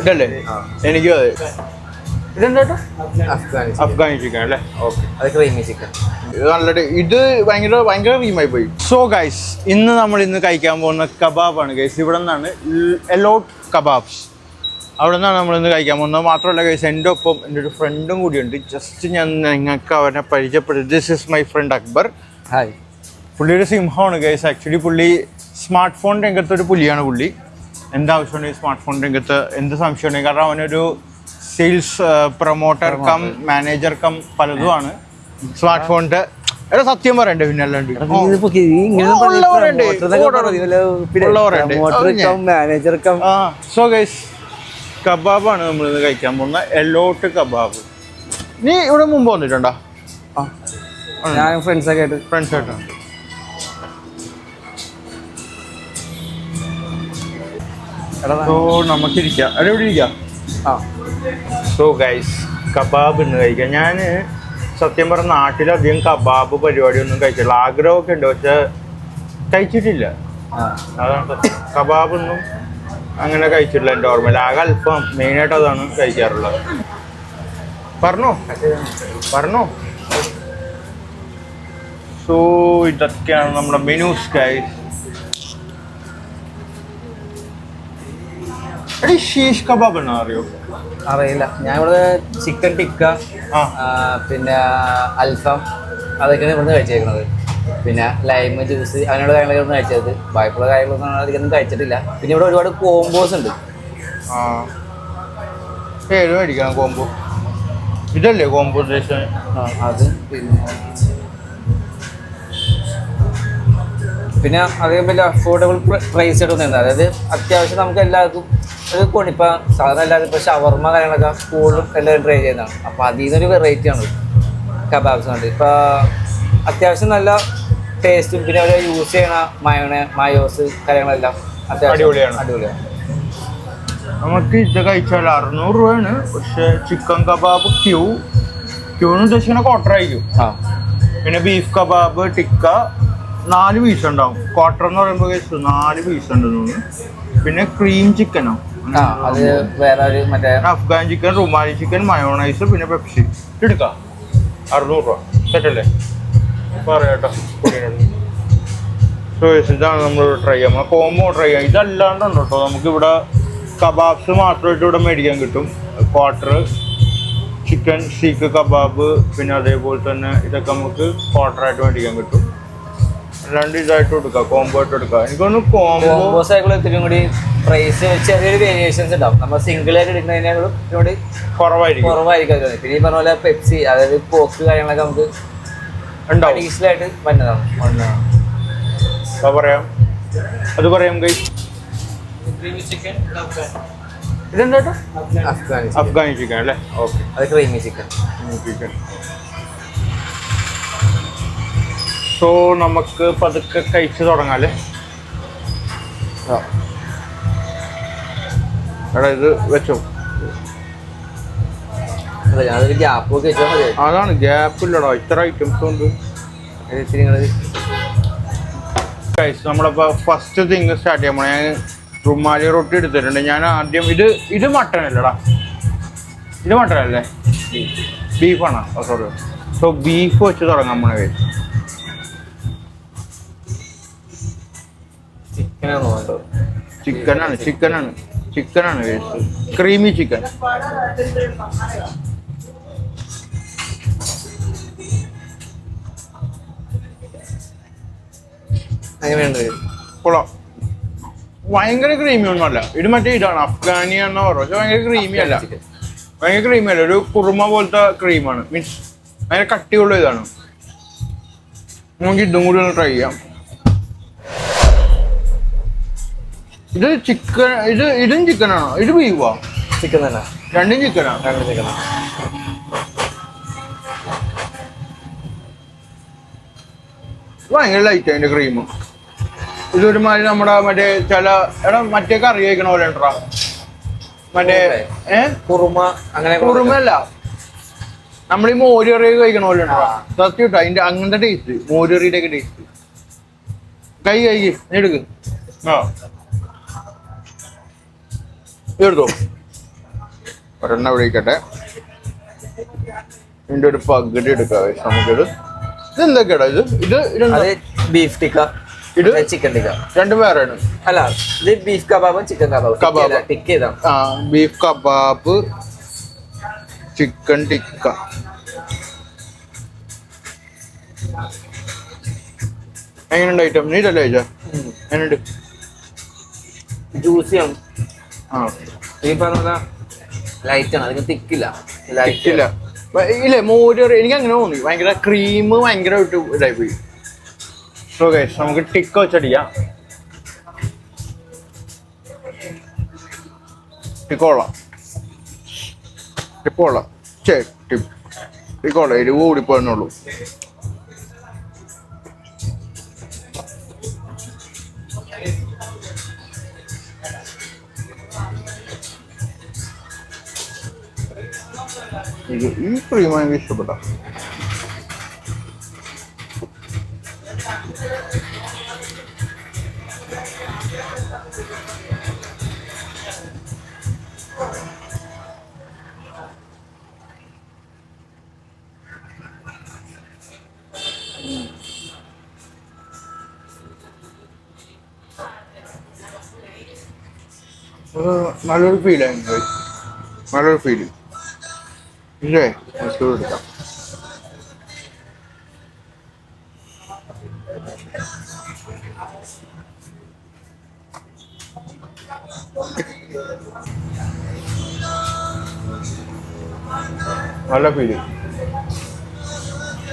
ഇതല്ലേ എനിക്കും അതെ. ഇതെന്താ അഫ്ഗാനി ചിക്കൻ അല്ലേ? ഓക്കെ. ഇത് നല്ല ഇത് ഭയങ്കര റീമായി പോയി. സോ ഗൈസ്, ഇന്ന് കഴിക്കാൻ പോകുന്ന കബാബാണ് ഗൈസ്. ഇവിടെ നിന്നാണ് എലോട്ട് കബാബ്സ്. അവിടെ നിന്നാണ് നമ്മളിന്ന് കഴിക്കാൻ പോകുന്നത്. മാത്രമല്ല ഗൈസ്, എൻ്റെ ഒപ്പം എൻ്റെ ഒരു ഫ്രണ്ടും കൂടിയുണ്ട്. ജസ്റ്റ് ഞാൻ നിങ്ങൾക്ക് അവനെ പരിചയപ്പെടുത്തി. This is my friend Akbar. Hi. പുള്ളി ഒരു സിംഹമാണ് ഗൈസ്. ആക്ച്വലി പുള്ളി സ്മാർട്ട് ഫോൺ രംഗത്തൊരു പുലിയാണ് പുള്ളി. എന്താവശ്യമുണ്ടെങ്കിൽ സ്മാർട്ട് ഫോൺ രംഗത്ത് എന്ത് സംശയമുണ്ടെങ്കിൽ, കാരണം അവനൊരു sales promoter cum manager cum പലതുമാണ് സ്മാർട്ട് ഫോണിന്റെ. എടാ സത്യം പറയണ്ടേ? പിന്നെ അല്ലാണ്ട് സോ ഗൈസ്, കബാബാണ് നമ്മളിന്ന് കഴിക്കാൻ പോകുന്ന എലോട്ട് കബാബ്. നീ ഇവിടെ മുമ്പ് വന്നിട്ടുണ്ടോ? ഞാൻ ഫ്രണ്ട്സൊക്കെ ആയിട്ട്. സോ നമുക്കിരിക്കാം. അവിടെ ഇവിടെ ഇരിക്കാം. സോ ഗൈസ്, കബാബ് ഇന്ന് കഴിക്കാം. ഞാൻ സത്യം പറഞ്ഞ നാട്ടിലധികം കബാബ് പരിപാടിയൊന്നും കഴിച്ചില്ല. ആഗ്രഹമൊക്കെ ഉണ്ട്, പക്ഷെ കഴിച്ചിട്ടില്ല. അതാണ് സത്യം. കബാബൊന്നും അങ്ങനെ കഴിച്ചിട്ടില്ല എൻ്റെ ഓർമ്മയിൽ. ആകെ അൽഫാം മെയിനായിട്ട് അതാണ് കഴിക്കാറുള്ളത്. പറഞ്ഞോ. സോ ഇതൊക്കെയാണ് നമ്മുടെ മെനൂസ് ഗൈസ്. ഷീഷ് കബാബ് എന്നാ അറിയോ? അറിയില്ല. ഞാൻ ഇവിടെ ചിക്കൻ ടിക്ക, പിന്നെ അൽഫാം, അതൊക്കെയാണ് ഇവിടുന്ന് കഴിച്ചേക്കുന്നത്. പിന്നെ ലൈം ജ്യൂസ്, അങ്ങനെയുള്ള കാര്യങ്ങളൊക്കെ ഒന്ന് കഴിച്ചത്. ബാക്കിയുള്ള കാര്യങ്ങളൊന്നും അധികം കഴിച്ചിട്ടില്ല. പിന്നെ ഇവിടെ ഒരുപാട് കോംബോസ് ഉണ്ട്. ഏത് മേടിക്കണം കോംബോ? ഇതല്ലേ കോമ്പോസിഷൻ? അത് പിന്നെ അതേ വലിയ അഫോർഡബിൾ പ്രൈസ് ആയിട്ട് തോന്നുന്നത്. അതായത് അത്യാവശ്യം നമുക്ക് എല്ലാവർക്കും ഒരു കൊണിപ്പോൾ സാധാരണ എല്ലാവരും ഇപ്പോൾ ഷവർമ കാര്യങ്ങളൊക്കെ സ്കൂളിലും എല്ലാവരും ട്രൈ ചെയ്യുന്നതാണ്. അപ്പോൾ അതിൽ നിന്നൊരു വെറൈറ്റിയാണ് കബാബ്സ് ഉണ്ട്. ഇപ്പോൾ അത്യാവശ്യം നല്ല ടേസ്റ്റും പിന്നെ അവർ യൂസ് ചെയ്യണ മയോസ് കാര്യങ്ങളെല്ലാം അടിപൊളിയാണ്. നമുക്ക് ഇത് കഴിച്ചാൽ 600 രൂപയാണ്. പക്ഷെ ചിക്കൻ കബാബ് ക്യൂന്ന് ഉദ്ദേശിക്കുന്ന ക്വാർട്ടർ ആയിരിക്കും. പിന്നെ ബീഫ് കബാബ് ടിക്ക 4 പീസ് ഉണ്ടാവും. ക്വാർട്ടർ എന്ന് പറയുമ്പോൾ 4 പീസ് ഉണ്ടെന്ന് തോന്നുന്നു. പിന്നെ ക്രീം ചിക്കനോ, അത് വേറെ ഒരു മറ്റേ Afghan chicken, rumali chicken, mayonnaise, പിന്നെ പെപ്സി എടുക്കാം. 600 രൂപ സെറ്റല്ലേ? പറയാട്ടോ. സോ ഇതാണ് നമ്മൾ ട്രൈ ചെയ്യാം. കോംബോ ട്രൈ ചെയ്യാം. ഇതല്ലാണ്ടുണ്ട് കേട്ടോ. നമുക്കിവിടെ കബാബ്സ് മാത്രമായിട്ട് ഇവിടെ മേടിക്കാൻ കിട്ടും. ക്വാർട്ടർ ചിക്കൻ സീക്ക് കബാബ്, പിന്നെ അതേപോലെ തന്നെ ഇതൊക്കെ നമുക്ക് ക്വാർട്ടറായിട്ട് മേടിക്കാൻ കിട്ടും. അല്ലാണ്ട് ഇതായിട്ട് എടുക്കാം, കോംബോ ആയിട്ട് എടുക്കാം. എനിക്കൊന്ന് കോംബോസ് ആയിക്കോളെ ഇത്തിരി കൂടി പ്രൈസ് ചെറിയൊരു വേരിയേഷൻസ് ഉണ്ടാവും. നമ്മൾ സിംഗിൾ ആയിട്ട് എടുക്കുന്നതിനോട് ഇതിനോട് കുറവായിരിക്കും. പിന്നെ ഈ പറഞ്ഞ പോലെ പെപ്സി, അതായത് പോക്ക് കാര്യങ്ങളൊക്കെ നമുക്ക് അഡീഷണൽ ആയിട്ട് വരുന്നതാണ്. പറയാം, അത് പറയാം ഗൈസ്. ഇതെന്താ? അഫ്ഗാനി ചിക്കൻ അല്ലേ? ഓക്കെ. അത് ക്രീമി ചിക്കൻ. സോ നമുക്ക് പതുക്കെ കഴിച്ച് തുടങ്ങാം അല്ലേ? എടാ ഇത് വെച്ചോ. അതാണ് ഗ്യാപ്പില്ലടാ, ഇത്ര ഐറ്റംസ് ഉണ്ട്. നമ്മളിപ്പോൾ ഫസ്റ്റ് തിങ് സ്റ്റാർട്ട് ചെയ്യാൻ പോണേ. ഞാൻ റുമാലി റൊട്ടി എടുത്തിട്ടുണ്ട്. ഞാൻ ആദ്യം ഇത് മട്ടൺ അല്ലടാ, ഇത് മട്ടൺ അല്ലേ? ബീഫാണോ? സോറി. സോ ബീഫ് വെച്ച് തുടങ്ങാൻ പോണേ കഴിച്ച്. ചിക്കനാണ് കഴിച്ചത്. Creamy chicken. കൊള്ളാം. ഭയങ്കര ക്രീമി ഒന്നും അല്ല. ഇത് മറ്റേ ഇതാണ് അഫ്ഗാനി എന്ന് പറയുന്നത്. പക്ഷെ ഭയങ്കര ക്രീമി അല്ല. ഒരു കുറുമ പോലത്തെ ക്രീമാണ്. മീൻസ് ഭയങ്കര കട്ടിയുള്ള ഇതാണ്. നമുക്ക് ഇതും കൂടി ഒന്ന് ട്രൈ ചെയ്യാം. ഇത് ചിക്കൻ, ഇതും ചിക്കനാണോ? ഇത് ബീഫാ? ചിക്കൻ തന്നെ. രണ്ടും ചിക്കനാ? രണ്ടും ചിക്കനാ. ഭയങ്കര ലൈറ്റ് അതിന്റെ ക്രീം. ഇതൊരുമാതിരി നമ്മുടെ മറ്റേ മറ്റേ കറി കഴിക്കണ പോലെ ഉണ്ടോ? മറ്റേ കുറുമല്ല, നമ്മളീ മോരുകറി കഴിക്കണ പോലെ ഉണ്ടോ? സത്യം കിട്ടോ അതിന്റെ അങ്ങനത്തെ ടേസ്റ്റ്, മോരുകറിയുടെ ഒക്കെ ടേസ്റ്റ്. കൈ എടുക്ക്. ഇതെടുത്തോ. ഒരെണ്ണ വിളിക്കട്ടെ. ഇതിൻ്റെ ഒരു പകുതി എടുക്കാം നമുക്കിത്. ഇതെന്തൊക്കെയാടാ ഇത്? ബീഫ് ടിക്ക, ഇത് ചിക്കൻ ടിക്ക, രണ്ടും വേറെയാണ്. അല്ല ഇത് ബീഫ് കബാബും ചിക്കൻ കബാബ് ടിക്ക ചെയ്താണ്. Beef kebab, chicken tikka. എങ്ങനെയുണ്ട് ഐറ്റം? നീറ്റല്ലേ കഴിച്ചാ? എങ്ങനെയുണ്ട്? ജ്യൂസിയാണ്. ഈ പറഞ്ഞ ലൈറ്റാണ്, അതിന് തിക്കില്ല. ഇല്ലേ മോര് എനിക്ക് അങ്ങനെ തോന്നി. ഭയങ്കര ക്രീം ഭയങ്കരമായിട്ട് ഇതായി പോയി. സോ ഗൈസ് നമുക്ക് ടിക്ക വെച്ചടിക്കാം. ടിക്കോളാം ടിക്കോളാം എരിവ് കൂടിപ്പോയെന്നുള്ളൂ. ഈ ക്രീം എനിക്ക് ഇഷ്ടപ്പെട്ട. നല്ലൊരു ഫീലായിരുന്നു. നല്ലൊരു ഫീല് ഇല്ലേ? എടുക്കാം. നല്ല ഫീല്,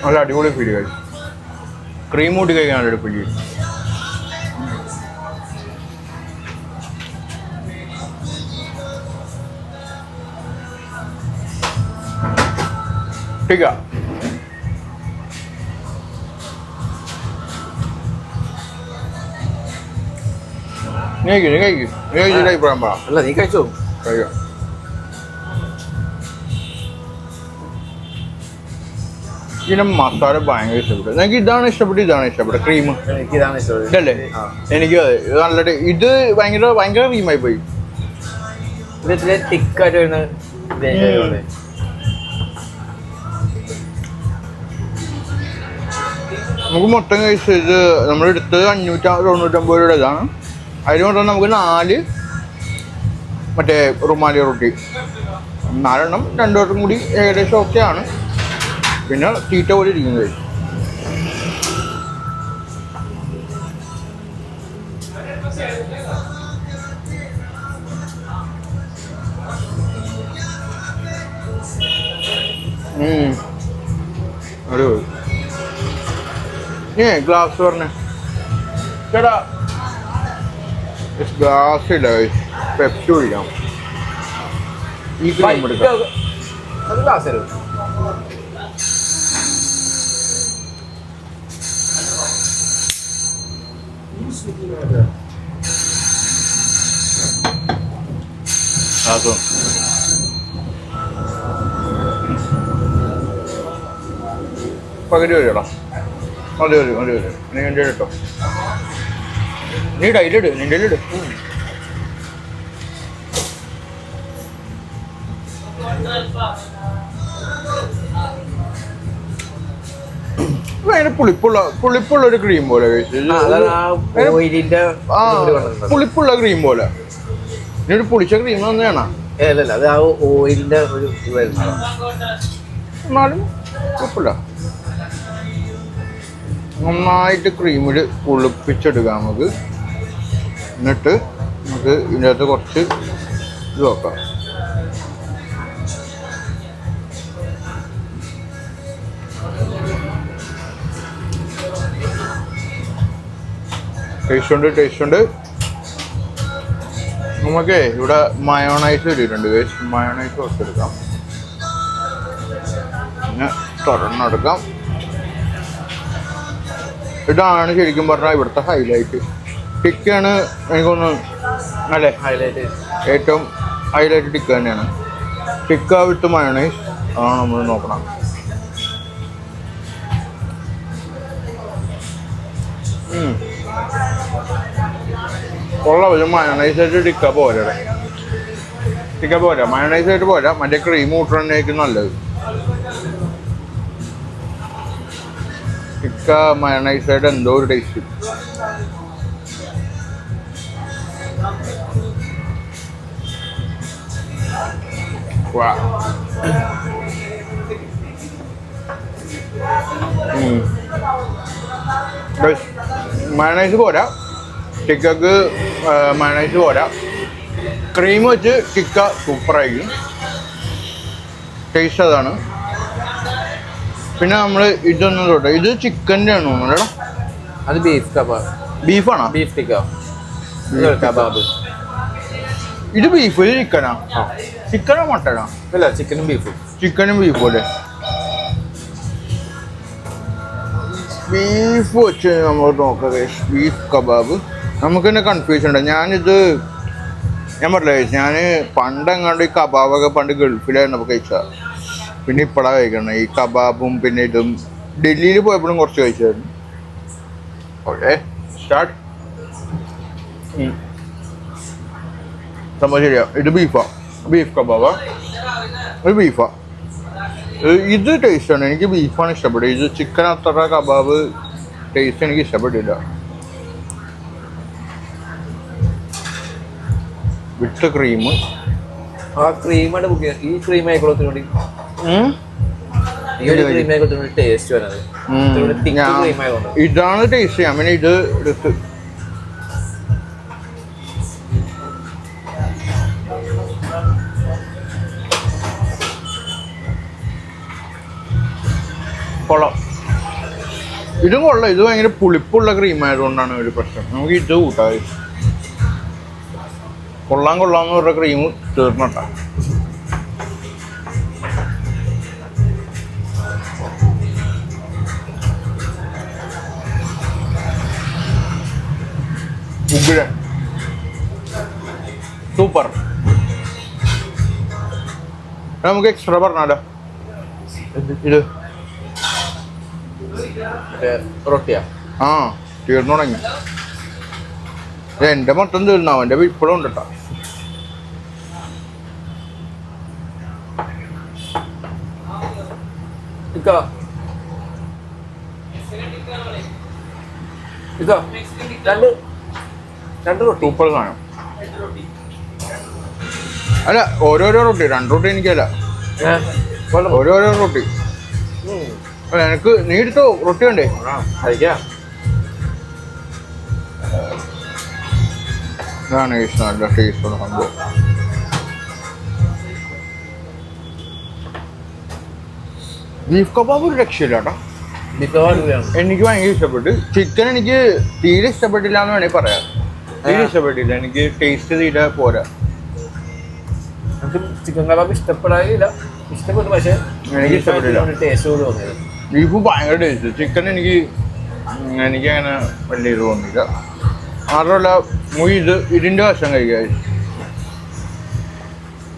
നല്ല അടിപൊളി ഫീല് കഴിച്ചു. ക്രീം കൂട്ടി കഴിക്കാൻ നല്ലൊരു ഫീല്. ठीक है അല്ല നീ കഴിച്ചോ? ഇതിന്റെ മസാല ഭയങ്കര ഇഷ്ടപ്പെട്ടു. എനിക്ക് ഇതാണ് ഇഷ്ടപ്പെട്ടത് ക്രീം. എനിക്കിതാണ് ഇഷ്ടപ്പെട്ടത്. ഇതല്ലേ? എനിക്ക് നല്ല ഇത് ഭയങ്കര ക്രീമായി പോയി. ഇത് തിക്കായിട്ട് വരുന്ന നമുക്ക് മൊത്തം കഴിച്ച് ഇത് നമ്മളെടുത്തത് 590 രൂപയുടെ ഇതാണ്. അതിന് കൊണ്ടുവന്ന് നമുക്ക് 4 മറ്റേ റുമാലി റൊട്ടി, 4 2 പേർക്കും കൂടി ഏകദേശം ഓക്കെയാണ്. പിന്നെ തീറ്റ പോലെ ഇരിക്കുന്നത്. അടിപൊളി. ഗ്ലാസ് പറഞ്ഞേ ചേട്ടാ, ഗ്ലാസ് ഇല്ല. പെപ്സി കുടിക്കാം. ഈ ക്രീം എടുക്കാം. പകുതി വരെടാ. മതി. നീ എൻ്റെ കേട്ടോ, നീ ഡൈലിട്, നിൻ്റെ ഇട്. ഭയങ്കര പുളിപ്പുള്ള ഒരു ക്രീം പോലെ. പുളിപ്പുള്ള ക്രീം പോലെ. ഇനി ഒരു പുളിച്ച ക്രീം തന്നെയാണ്. അത് ആ ഓയിലിന്റെ ഒരു എന്നാലും കുഴപ്പമില്ല. നന്നായിട്ട് ക്രീമിൽ പുളിപ്പിച്ചെടുക്കാം നമുക്ക്. എന്നിട്ട് നമുക്ക് ഇതിൻ്റെ അകത്ത് കുറച്ച് ഇത് നോക്കാം. ടേസ്റ്റ് ഉണ്ട്. നമുക്ക് ഇവിടെ മയോണൈസ് ഇട്ടിട്ടുണ്ട്. മയോണൈസ് കുറച്ചെടുക്കാം. പിന്നെ തുറന്നെടുക്കാം. ഇതാണ് ശരിക്കും പറഞ്ഞാൽ ഇവിടുത്തെ ഹൈലൈറ്റ്. ടിക്കയാണ് എനിക്കൊന്ന് അല്ലേ ഹൈലൈറ്റ്. ഏറ്റവും ഹൈലൈറ്റ് ടിക്ക തന്നെയാണ്. ടിക്ക വിത്ത് മയോണൈസ് അതാണ് നമ്മൾ നോക്കണം. കൊള്ളാം. ഒരു മയോണൈസായിട്ട് ടിക്ക പോരെ. ചിക്കൻ പോരാ, മയണൈസ് ആയിട്ട് പോരാ, മറ്റേ ക്രീം കൂട്ടണേക്കും നല്ലത്. ചിക്ക മയണൈസ് ആയിട്ട് എന്തോ ഒരു ടേസ്റ്റ്. മയണൈസ് പോരാ, ചിക്കക്ക് മയണൈസ് പോരാ. ക്രീം വെച്ച് ചിക്ക സൂപ്പറായിരിക്കും, ടേസ്റ്റ് അതാണ്. പിന്നെ നമ്മൾ ഇതൊന്നും തൊട്ട്, ഇത് ചിക്കൻ്റെ ആണ് തോന്നുന്നു. അത് ബീഫ് കബാബ്. ബീഫാണോ? Beef tikka kebab. ഇത് ബീഫ്, ഇത് ചിക്കനാ? ചിക്കനോ മട്ടനാ? അല്ല, ചിക്കനും ബീഫും. ചിക്കനും ബീഫും അല്ലേ? ബീഫ് വെച്ച് നമ്മൾ നോക്കാം. ബീഫ് കബാബ് നമുക്ക് തന്നെ കൺഫ്യൂഷൻ ഉണ്ട്. ഞാൻ പറഞ്ഞില്ല, ഞാൻ പണ്ടെങ്ങാണ്ട് ഈ കബാബൊക്കെ പണ്ട് ഗൾഫിലായിരുന്നപ്പോൾ കഴിച്ചതാണ്. പിന്നെ ഇപ്പോഴാണ് കഴിക്കണം ഈ കബാബും. പിന്നെ ഇതും ഡൽഹിയിൽ പോയപ്പോഴും കുറച്ച് കഴിച്ചായിരുന്നു. Okay, start. സംഭവം ശരിയാ. ഇത് ബീഫാ, ബീഫ് കബാബാ. ഇത് ബീഫാ. ഇത് ടേസ്റ്റാണ്, എനിക്ക് ബീഫാണ് ഇഷ്ടപ്പെട്ടത്. ഇത് ചിക്കൻ അത്ര കബാബ് ടേസ്റ്റ് എനിക്ക് ഇഷ്ടപ്പെട്ടില്ല. വിത്ത് ക്രീം. ആ ക്രീമാണ് ബുക്ക് ചെയ്യാം. ഈ ക്രീം ആയിക്കോളത്തിനോട് ഈ ഒരു ക്രീം ആയിക്കോളത്തിനോട് ടേസ്റ്റ് വരുന്നത്. ഇതാണ് ടേസ്റ്റ്. ഞാൻ പിന്നെ ഇത് എടുത്ത് കൊള്ളാം. ഇതും കൊള്ളാം. ഇത് ഭയങ്കര പുളിപ്പുള്ള ക്രീം ആയതുകൊണ്ടാണ് ഒരു പ്രശ്നം. നമുക്ക് ഇത് കൂട്ടാം. കൊള്ളാന്ന് പറഞ്ഞ ക്രീം തീർന്നട്ട. സൂപ്പർ. നമുക്ക് എക്സ്ട്രാ പറഞ്ഞാലോ? ഇത് റൊട്ടിയാ? ആ, തീർന്നു തുടങ്ങി. എൻ്റെ മൊത്തം തീർന്നു, അവൻ്റെ ഇപ്പോഴും ഉണ്ട് കേട്ടോ. രണ്ട് റൊട്ടി സൂപ്പർ കാണും. അല്ല, ഓരോരോ റൊട്ടി, 2 റൊട്ടി എനിക്കല്ല, ഓരോരോ റൊട്ടി. എനിക്ക് നീ എടുത്തോ, റൊട്ടി വേണ്ടേ? കഴിക്കാം. ഇതാണ് നല്ല ടേസ്റ്റുള്ള സംഭവം. ബീഫ് കബാബ് ഒരു രക്ഷയില്ല കേട്ടോ. എനിക്ക് ഭയങ്കര ഇഷ്ടപ്പെട്ടു. ചിക്കൻ എനിക്ക് തീരെ ഇഷ്ടപ്പെട്ടില്ല എന്ന് വേണമെങ്കിൽ പറയാം. തീരെ ഇഷ്ടപ്പെട്ടില്ല, എനിക്ക് ടേസ്റ്റ് തീരെ പോരാ. എനിക്ക് ചിക്കൻ കബാബ് ഇഷ്ടപ്പെടാനില്ല, ഇഷ്ടപ്പെട്ടു. പക്ഷേ എനിക്ക് ഇഷ്ടപ്പെട്ടില്ല. ടേസ്റ്റ് കൂടി തോന്നിയത്. ബീഫ് ഭയങ്കര ടേസ്റ്റ്. ചിക്കൻ എനിക്കങ്ങനെ വലിയ ഇത് തോന്നിയില്ല. മാത്രമല്ല ഇതിൻ്റെ കഷ്ണം കഴിക്കാൻ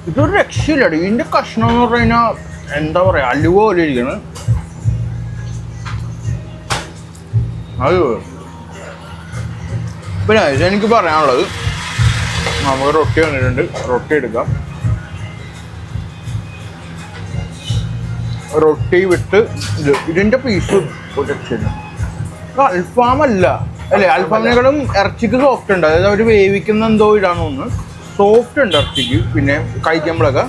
ഇതൊരു രക്ഷയില്ല. ഇതിൻ്റെ കഷ്ണം എന്ന് പറഞ്ഞു കഴിഞ്ഞാൽ എന്താ പറയുക, അലുവ പോലെ ഇരിക്കണം. അത് പിന്നെ എനിക്ക് പറയാനുള്ളത്, നമുക്ക് റൊട്ടി വന്നിട്ടുണ്ട്, റൊട്ടി എടുക്കാം. റൊട്ടി വിട്ട് ഇതിൻ്റെ പീസ് രക്ഷയില്ല. അൽഫാമല്ല അല്ലേ? അൽഫാമിനേക്കാളും ഇറച്ചിക്ക് സോഫ്റ്റ് ഉണ്ട്. അതായത് അവർ വേവിക്കുന്ന എന്തോ ഇടാന്ന് തോന്നുന്നു. സോഫ്റ്റ് ഉണ്ട് ഇറച്ചിക്ക്. പിന്നെ കഴിക്കുമ്പോഴൊക്കെ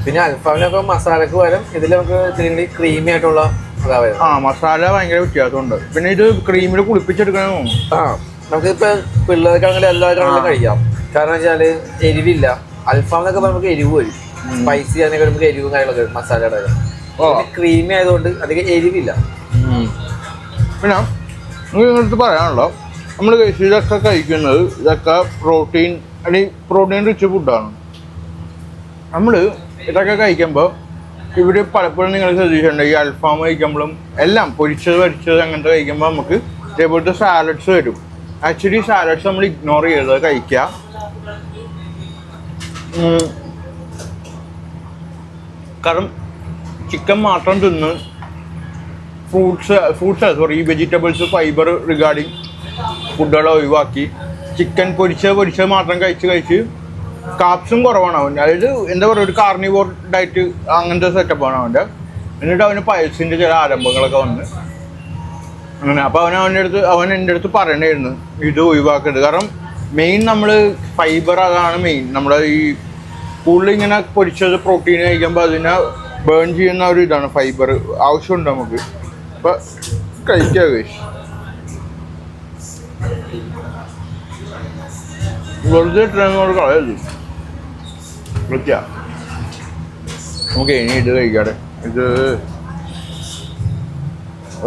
പിന്നെ അൽഫാമിനൊക്കെ മസാലക്ക് പകരം ഇതിൽ നമുക്ക് ഇത്തിരി ക്രീമി ആയിട്ടുള്ള മസാല ഭയങ്കര വ്യത്യാസമുണ്ട്. പിന്നെ ഇത് ക്രീമിൽ കുളിപ്പിച്ചെടുക്കണമെന്ന് തോന്നുന്നു. നമുക്കിപ്പോൾ പിള്ളേർക്കാണെങ്കിലും എല്ലാവർക്കാണെങ്കിലും കഴിക്കാം. കാരണം വെച്ചാൽ എരിവില്ല. അൽഫാമിനൊക്കെ നമുക്ക് എരിവ് വരും, സ്പൈസി അതിനൊക്കെ നമുക്ക് എരിവും കാര്യങ്ങളൊക്കെ മസാലയുടെ. ക്രീമി ആയതുകൊണ്ട് അധികം എരിവില്ല. പിന്നെ നിങ്ങൾക്ക് പറയാനുള്ളത്, നമ്മൾ ഇതൊക്കെ കഴിക്കുന്നത് ഇതൊക്കെ പ്രോട്ടീൻ അല്ലെങ്കിൽ പ്രോട്ടീൻ റിച്ച് ഫുഡാണ്. നമ്മൾ ഇതൊക്കെ കഴിക്കുമ്പോൾ ഇവിടെ പലപ്പോഴും നിങ്ങൾ ശ്രദ്ധിച്ചിട്ടുണ്ട്, ഈ അൽഫാം കഴിക്കുമ്പോഴും എല്ലാം പൊരിച്ചത് വരിച്ചത് അങ്ങനത്തെ കഴിക്കുമ്പോൾ നമുക്ക് ഇതേപോലത്തെ സാലഡ്സ് വരും. ആക്ച്വലി സാലഡ്സ് നമ്മൾ ഇഗ്നോർ ചെയ്തത് കഴിക്കുക. കാരണം ചിക്കൻ മാത്രം തിന്ന് ഫ്രൂട്ട്സ് വെജിറ്റബിൾസ് ഫൈബർ റിഗാർഡിങ് ഫുഡുകൾ ഒഴിവാക്കി ചിക്കൻ പൊരിച്ചത് മാത്രം കഴിച്ച് കാപ്സും കുറവാണ് അവൻ. അതായത് എന്താ പറയുക, ഒരു കാർണിവോർ ഡയറ്റ് അങ്ങനത്തെ സെറ്റപ്പാണ് അവൻ്റെ. എന്നിട്ട് അവന് പയസിൻ്റെ ചില ആരംഭങ്ങളൊക്കെ വന്ന് അങ്ങനെ. അപ്പോൾ അവൻ എൻ്റെ അടുത്ത് പറയണായിരുന്നു ഇത് ഒഴിവാക്കരുത്. കാരണം മെയിൻ നമ്മൾ ഫൈബർ അതാണ് മെയിൻ. നമ്മുടെ ഈ കൂടുതൽ ഇങ്ങനെ പൊരിച്ചത് പ്രോട്ടീൻ കഴിക്കുമ്പോൾ അതിനെ ബേൺ ചെയ്യുന്ന ഒരു ഇതാണ് ഫൈബർ. ആവശ്യമുണ്ട് നമുക്ക്. അപ്പം കഴിക്കുക ഗൈസ്. വെറുതെ ഇട്ടോട് കളയരുത്. വൃത്തിയാ. നമുക്ക് ഇനി ഇത് കഴിക്കാടെ. ഇത്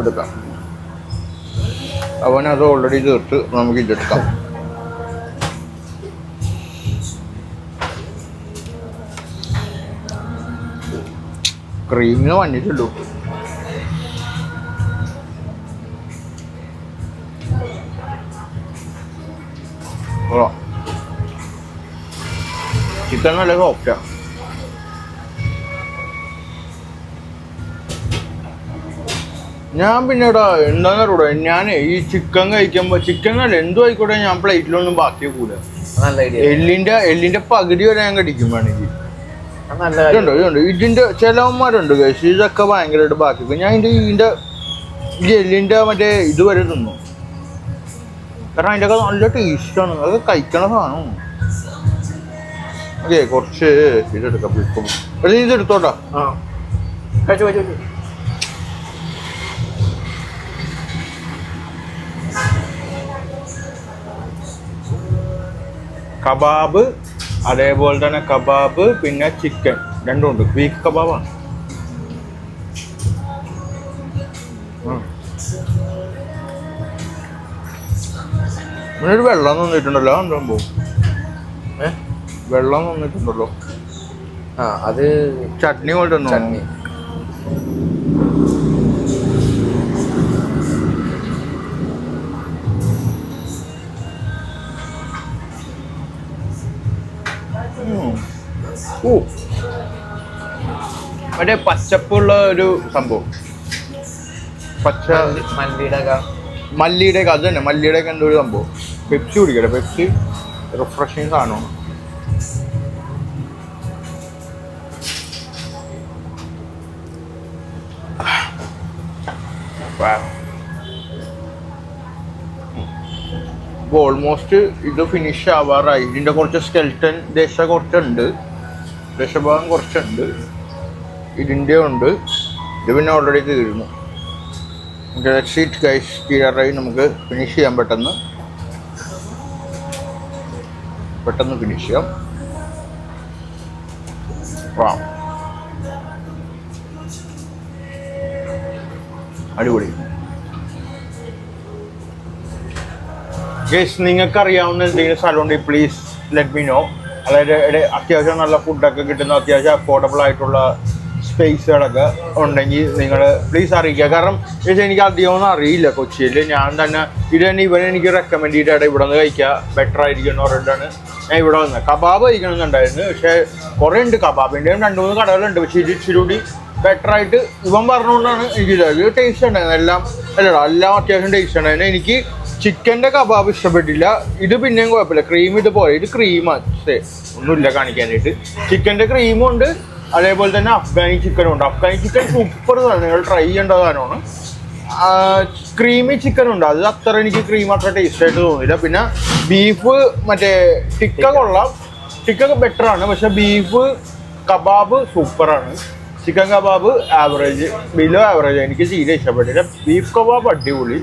എടുക്കാം. അവനത് ഓൾറെഡി തീർത്ത് നമുക്ക് ഇതെടുക്കാം. ക്രീമിന് വന്നിട്ടുള്ളൂ. ചിക്കൻ നല്ല സോഫ്റ്റാ. ഞാൻ പിന്നെടാ എന്താന്ന് അറിയൂടെ, ഞാൻ ഈ ചിക്കൻ കഴിക്കുമ്പോൾ ചിക്കൻ അല്ല എന്തും ആയിക്കോട്ടെ ഞാൻ പ്ലേറ്റിലൊന്നും ബാക്കി വെക്കൂല. എല്ലിന്റെ പകുതി വരെ ഞാൻ കടിക്കും വേണമെങ്കിൽ. ഇതുണ്ട് ഇതിന്റെ ചിലവന്മാരുണ്ട് കേസ് ഇതൊക്കെ ഭയങ്കരമായിട്ട് ബാക്കി വെക്കും. ഞാൻ ഇതിന്റെ എല്ലിന്റെ മറ്റേ ഇതുവരെ തിന്നു. കാരണം അതിൻ്റെ ഒക്കെ നല്ല ടേസ്റ്റാണ്. അതൊക്കെ കഴിക്കണ സാധനം. ഓക്കെ കുറച്ച് ഇതെടുക്കാം. ഇതെടുത്തോട്ടാ. കബാബ്, അതേപോലെ തന്നെ കബാബ്, പിന്നെ ചിക്കൻ രണ്ടും ഉണ്ട്. ബീഫ് കബാബാണ്. ഇവനൊരു വെള്ളം തന്നിട്ടുണ്ടല്ലോ. എന്താകുമ്പോ വെള്ളം തന്നിട്ടുണ്ടല്ലോ. അത് ചട്നി പോലെ തന്നെ. ചട്നി മറ്റേ പച്ചപ്പുള്ള ഒരു സംഭവം. പച്ച മല്ലിയുടെ അത് തന്നെ. മല്ലിയുടെ ഒക്കെ എന്തോ ഒരു സംഭവം. പെപ്സി കുടിക്കട്ടെ. പെപ്സി റിഫ്രഷിങ് സാധനമാണ്. ഇപ്പോൾ ഓൾമോസ്റ്റ് ഇത് ഫിനിഷ് ആവാറായി. ഇതിൻ്റെ കുറച്ച് സ്കെൽറ്റൻ കുറച്ചുണ്ട്, ദശഭാഗം കുറച്ചുണ്ട്. ഇതിൻ്റെ ഉണ്ട്. ഇത് പിന്നെ ഓൾറെഡി തീർന്നു. ഷീറ്റ് ഗൈസ് തീരാറായി. നമുക്ക് ഫിനിഷ് ചെയ്യാം. പെട്ടെന്ന് ഫിനിഷ് ചെയ്യാം. അടിപൊളി ഗൈസ്. നിങ്ങൾക്ക് അറിയാവുന്ന എന്തെങ്കിലും സ്ഥലമുണ്ടെങ്കിൽ പ്ലീസ് ലെറ്റ് മീ നോ. അതായത് അത്യാവശ്യം നല്ല ഫുഡൊക്കെ കിട്ടുന്ന അത്യാവശ്യം അഫോർഡബിൾ ആയിട്ടുള്ള സ്പേസുകളൊക്കെ ഉണ്ടെങ്കിൽ നിങ്ങൾ പ്ലീസ് അറിയിക്കുക. കാരണം എനിക്ക് അധികമൊന്നും അറിയില്ല കൊച്ചിയിൽ. ഞാൻ തന്നെ ഇവനെനിക്ക് റെക്കമെൻഡ് ചെയ്തിട്ട് ഇവിടെ നിന്ന് കഴിക്കുക ബെറ്റർ ആയിരിക്കും എന്ന് പറഞ്ഞിട്ടാണ് ഞാൻ ഇവിടെ വന്നത്. കബാബ് കഴിക്കണമെന്നുണ്ടായിരുന്നു. പക്ഷേ കുറേ ഉണ്ട് കബാബിൻ്റെ 2-3 കടകളുണ്ട്. പക്ഷേ ഇത് ഇച്ചിരി കൂടി ബെറ്ററായിട്ട് ഇവൻ പറഞ്ഞുകൊണ്ടാണ് എനിക്ക് ടേസ്റ്റ് ഉണ്ടായിരുന്നത്. എല്ലാം അത്യാവശ്യം ടേസ്റ്റ് ഉണ്ടായിരുന്നു. എനിക്ക് ചിക്കൻ്റെ കബാബ് ഇഷ്ടപ്പെട്ടില്ല. ഇത് പിന്നെയും കുഴപ്പമില്ല. ക്രീം ഇതുപോലെ. ഇത് ക്രീമാണ് ഒന്നുമില്ല കാണിക്കാനായിട്ട്. ചിക്കൻ്റെ ക്രീമും ഉണ്ട്, അതേപോലെ തന്നെ അഫ്ഗാനി ചിക്കനും ഉണ്ട്. അഫ്ഗാനി ചിക്കൻ സൂപ്പർ സാധനം. നിങ്ങൾ ട്രൈ ചെയ്യേണ്ട സാധനമാണ്. ക്രീമി ചിക്കൻ ഉണ്ട്. അത് അത്ര എനിക്ക് ക്രീം അത്ര ടേസ്റ്റ് ആയിട്ട് തോന്നില്ല. പിന്നെ ബീഫ് മറ്റേ ടിക്ക കൊള്ളാം. ടിക്ക ബെറ്ററാണ്. പക്ഷെ ബീഫ് കബാബ് സൂപ്പറാണ്. Chicken kebab average, below average. എനിക്ക് തീരെ ഇഷ്ടപ്പെട്ടില്ല. ബീഫ് കബാബ് അടിപൊളി.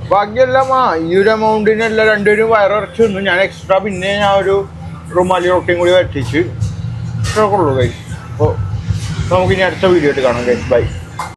ബാക്കിയെല്ലാം ഈ ഒരു എമൗണ്ടിനെല്ലാം രണ്ടുപേരും വയറിറച്ചി വന്നു. ഞാൻ എക്സ്ട്രാ പിന്നെ ഞാൻ ഒരു റുമാലി റൊട്ടിയും കൂടി വറ്റിച്ച് ഇത്രയൊക്കെ ഉള്ളൂ ഗൈസ്. അപ്പോൾ നമുക്കിനി അടുത്ത വീഡിയോ ആയിട്ട് കാണാം ഗൈസ്. ബൈ.